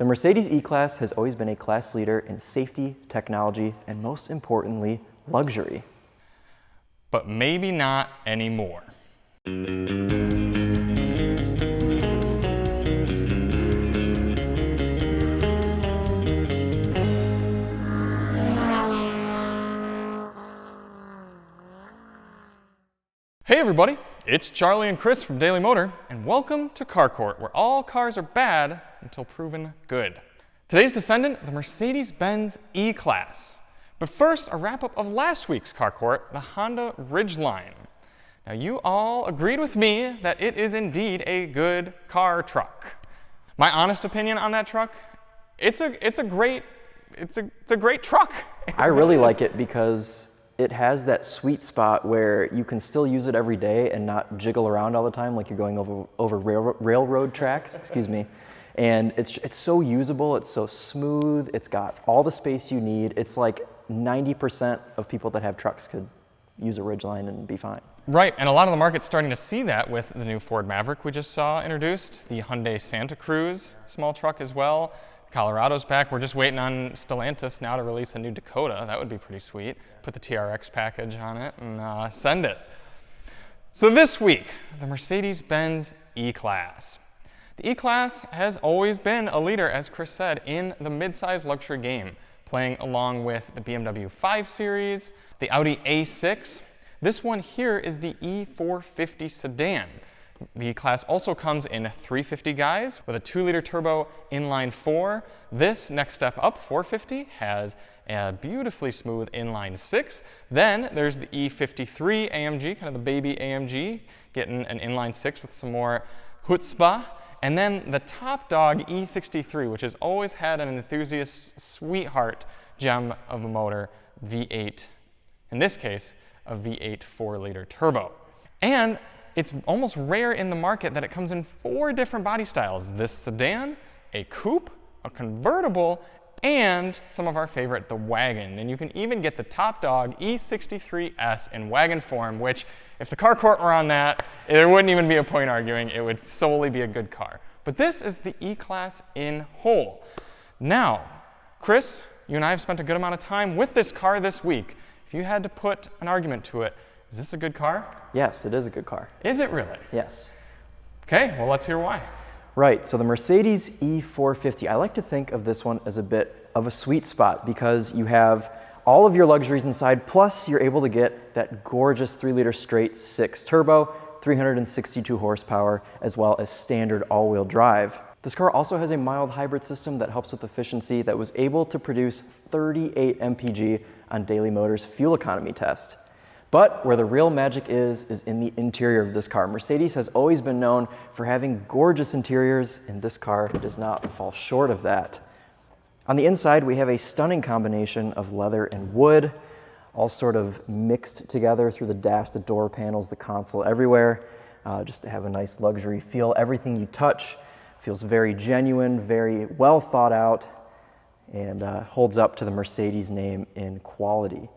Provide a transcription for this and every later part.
The Mercedes E-Class has always been a class leader in safety, technology, and most importantly, luxury. But maybe not anymore. Hey everybody, it's Charlie and Chris from Daily Motor, and welcome to Car Court, where all cars are bad until proven good. Today's defendant, the Mercedes-Benz E-Class. But first, a wrap-up of last week's Car Court, the Honda Ridgeline. Now, you all agreed with me that it is indeed a good car truck. My honest opinion on that truck, it's a great truck. I really like it because it has that sweet spot where you can still use it every day and not jiggle around all the time like you're going over railroad tracks, excuse me. And it's so usable, it's so smooth, it's got all the space you need. It's like 90% of people that have trucks could use a Ridgeline and be fine. Right, and a lot of the market's starting to see that with the new Ford Maverick we just saw introduced, the Hyundai Santa Cruz small truck as well. Colorado's back. We're just waiting on Stellantis now to release a new Dakota. That would be pretty sweet. Put the TRX package on it and send it. So this week, the Mercedes-Benz E-Class. The E-Class has always been a leader, as Chris said, in the mid-size luxury game, playing along with the BMW 5 Series, the Audi A6. This one here is the E450 sedan. The E-Class also comes in 350 guys with a 2-liter turbo inline 4. This next step up, 450, has a beautifully smooth inline 6. Then there's the E53 AMG, kind of the baby AMG, getting an inline 6 with some more chutzpah. And then the top dog E63, which has always had an enthusiast's sweetheart gem of a motor, V8. In this case, a V8 4-liter turbo. And it's almost rare in the market that it comes in 4 different body styles. This sedan, a coupe, a convertible, and some of our favorite, the wagon. And you can even get the top dog E63S in wagon form, which if the Car Court were on that, there wouldn't even be a point arguing. It would solely be a good car. But this is the E-Class in whole. Now, Chris, you and I have spent a good amount of time with this car this week. If you had to put an argument to it, is this a good car? Yes, it is a good car. Is it really? Yes. Okay, well, let's hear why. Right, so the Mercedes E450, I like to think of this one as a bit of a sweet spot because you have all of your luxuries inside, plus you're able to get that gorgeous 3-liter straight 6 turbo, 362 horsepower, as well as standard all-wheel drive. This car also has a mild hybrid system that helps with efficiency that was able to produce 38 mpg on Daily Motor's fuel economy test. But where the real magic is in the interior of this car. Mercedes has always been known for having gorgeous interiors, and this car does not fall short of that. On the inside, we have a stunning combination of leather and wood, all sort of mixed together through the dash, the door panels, the console, everywhere, just to have a nice luxury feel. Everything you touch feels very genuine, very well thought out, and holds up to the Mercedes name in quality.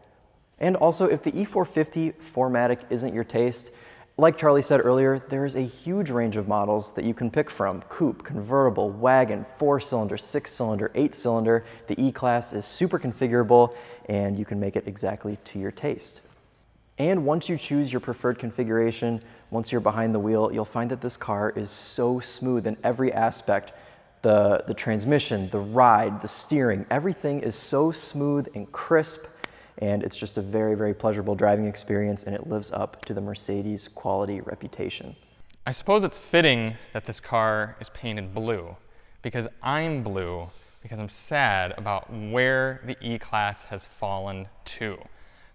And also, if the E450 4MATIC isn't your taste, like Charlie said earlier, there's a huge range of models that you can pick from. Coupe, convertible, wagon, 4-cylinder, 6-cylinder, 8-cylinder. The E-Class is super configurable, and you can make it exactly to your taste. And once you choose your preferred configuration, once you're behind the wheel, you'll find that this car is so smooth in every aspect. The transmission, the ride, the steering, everything is so smooth and crisp. And it's just a very, very pleasurable driving experience, and it lives up to the Mercedes quality reputation. I suppose it's fitting that this car is painted blue, because I'm blue, because I'm sad about where the E-Class has fallen to.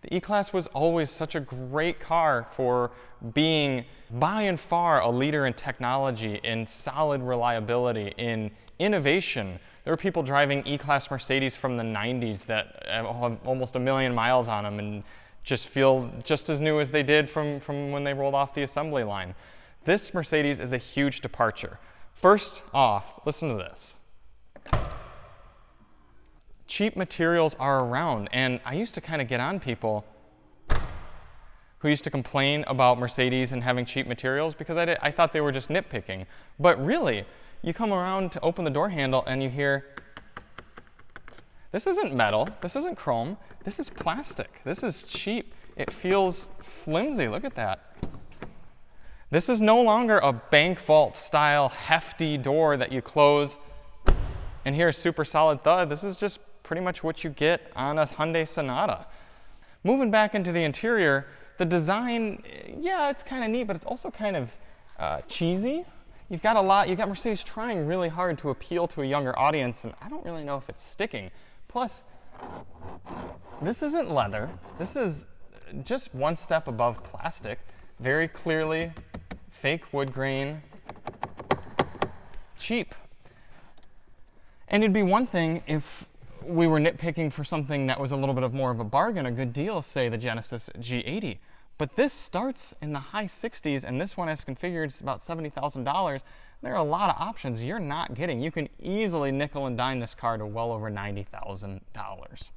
The E-Class was always such a great car for being, by and far, a leader in technology, in solid reliability, in innovation. There were people driving E-Class Mercedes from the 90s that have almost 1 million miles on them and just feel just as new as they did from when they rolled off the assembly line. This Mercedes is a huge departure. First off, listen to this. Cheap materials are around, and I used to kind of get on people who used to complain about Mercedes and having cheap materials because I thought they were just nitpicking. But really, you come around to open the door handle and you hear, this isn't metal, this isn't chrome, this is plastic, this is cheap. It feels flimsy, look at that. This is no longer a bank vault style hefty door that you close and hear a super solid thud. This is just pretty much what you get on a Hyundai Sonata. Moving back into the interior, the design, yeah, it's kind of neat, but it's also kind of cheesy. You've got Mercedes trying really hard to appeal to a younger audience, and I don't really know if it's sticking. Plus, this isn't leather. This is just one step above plastic. Very clearly, fake wood grain, cheap. And it'd be one thing if we were nitpicking for something that was a little bit of more of a bargain, a good deal, say the Genesis G80. But this starts in the high 60s, and this one, as configured, is about $70,000. There are a lot of options you're not getting. You can easily nickel and dime this car to well over $90,000.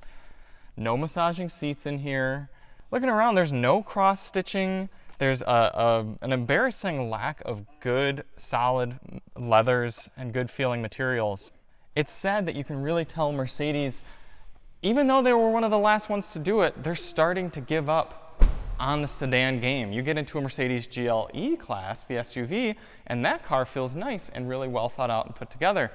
No massaging seats in here. Looking around, there's no cross-stitching. There's an embarrassing lack of good, solid leathers and good-feeling materials. It's sad that you can really tell Mercedes, even though they were one of the last ones to do it, they're starting to give up on the sedan game. You get into a Mercedes GL E-Class, the SUV, and that car feels nice and really well thought out and put together.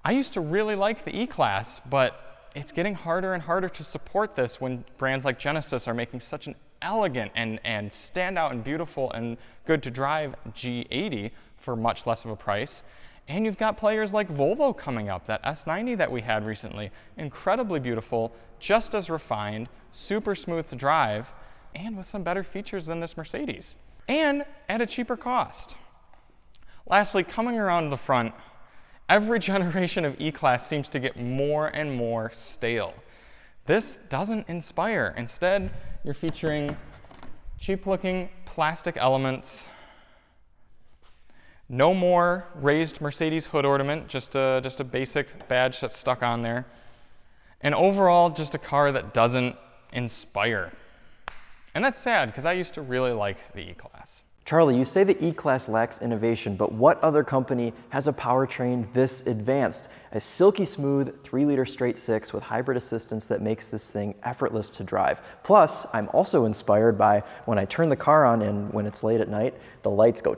I used to really like the E-Class, but it's getting harder and harder to support this when brands like Genesis are making such an elegant and standout and beautiful and good to drive G80 for much less of a price. And you've got players like Volvo coming up, that S90 that we had recently. Incredibly beautiful, just as refined, super smooth to drive, and with some better features than this Mercedes. And at a cheaper cost. Lastly, coming around to the front, every generation of E-Class seems to get more and more stale. This doesn't inspire. Instead, you're featuring cheap-looking plastic elements. No more raised Mercedes hood ornament, just a basic badge that's stuck on there. And overall, just a car that doesn't inspire. And that's sad, because I used to really like the E-Class. Charlie, you say the E-Class lacks innovation, but what other company has a powertrain this advanced? A silky smooth 3-liter straight six with hybrid assistance that makes this thing effortless to drive. Plus, I'm also inspired by when I turn the car on and when it's late at night, the lights go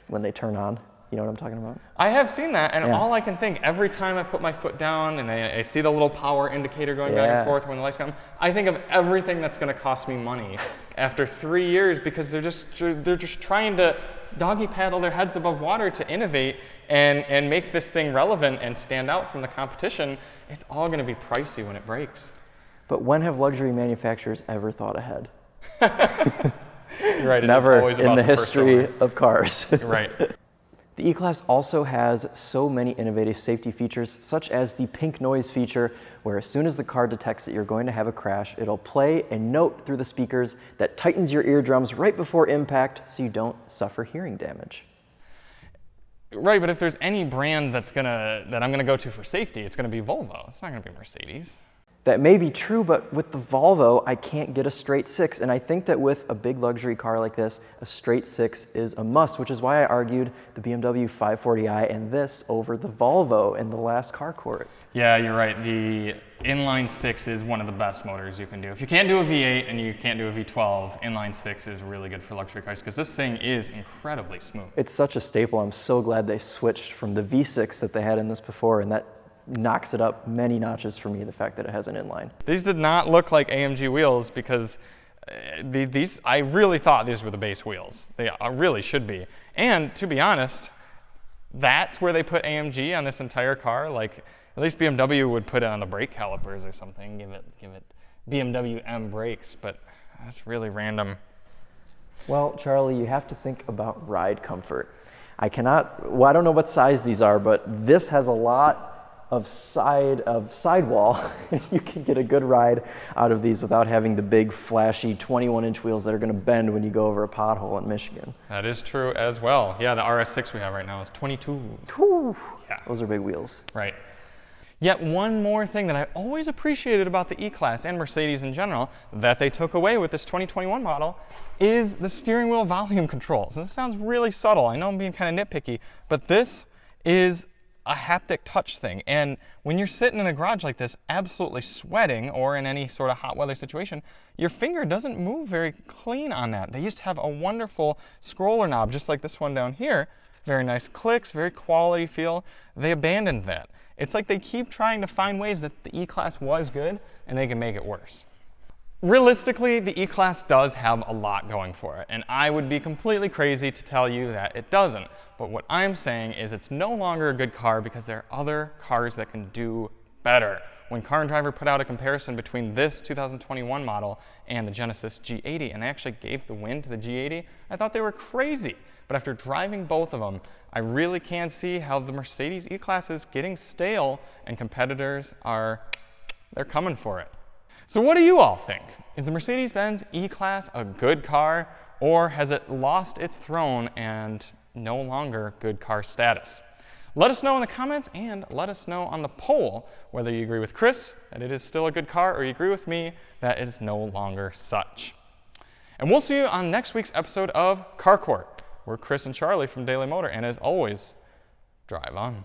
when they turn on. You know what I'm talking about? I have seen that, and Yeah. all I can think, every time I put my foot down and I see the little power indicator going back and forth when the lights come, I think of everything that's going to cost me money after 3 years, because they're just trying to doggy paddle their heads above water to innovate and make this thing relevant and stand out from the competition. It's all going to be pricey when it breaks. But when have luxury manufacturers ever thought ahead? You're right. Never it is always about in the first history owner. of cars. Right. The E-Class also has so many innovative safety features, such as the pink noise feature, where as soon as the car detects that you're going to have a crash, it'll play a note through the speakers that tightens your eardrums right before impact so you don't suffer hearing damage. Right, but if there's any brand that I'm gonna go to for safety, it's gonna be Volvo. It's not gonna be Mercedes. That may be true, but with the Volvo, I can't get a straight six. And I think that with a big luxury car like this, a straight six is a must, which is why I argued the BMW 540i and this over the Volvo in the last car court. Yeah, you're right. The inline six is one of the best motors you can do. If you can't do a V8 and you can't do a V12, inline six is really good for luxury cars, because this thing is incredibly smooth. It's such a staple. I'm so glad they switched from the V6 that they had in this before, and that knocks it up many notches for me, the fact that it has an inline. These did not look like AMG wheels, because I really thought these were the base wheels. They really should be. And to be honest, that's where they put AMG on this entire car. Like, at least BMW would put it on the brake calipers or something, give it BMW M brakes, but that's really random. Well, Charlie, you have to think about ride comfort. I don't know what size these are, but this has a lot of sidewall. You can get a good ride out of these without having the big flashy 21-inch wheels that are going to bend when you go over a pothole in Michigan. That is true as well. Yeah, the RS6 we have right now is 22. Whew. Yeah. Those are big wheels. Right. Yet one more thing that I always appreciated about the E-Class and Mercedes in general that they took away with this 2021 model is the steering wheel volume controls. And this sounds really subtle. I know I'm being kind of nitpicky, but this is a haptic touch thing. And when you're sitting in a garage like this, absolutely sweating, or in any sort of hot weather situation, your finger doesn't move very clean on that. They used to have a wonderful scroller knob, just like this one down here. Very nice clicks, very quality feel. They abandoned that. It's like they keep trying to find ways that the E-Class was good, and they can make it worse. Realistically, the E-Class does have a lot going for it, and I would be completely crazy to tell you that it doesn't. But what I'm saying is it's no longer a good car because there are other cars that can do better. When Car and Driver put out a comparison between this 2021 model and the Genesis G80, and they actually gave the win to the G80, I thought they were crazy. But after driving both of them, I really can see how the Mercedes E-Class is getting stale, and competitors they're coming for it. So what do you all think? Is the Mercedes-Benz E-Class a good car, or has it lost its throne and no longer good car status? Let us know in the comments, and let us know on the poll whether you agree with Chris that it is still a good car, or you agree with me that it is no longer such. And we'll see you on next week's episode of Car Court. We're Chris and Charlie from Daily Motor, and as always, drive on.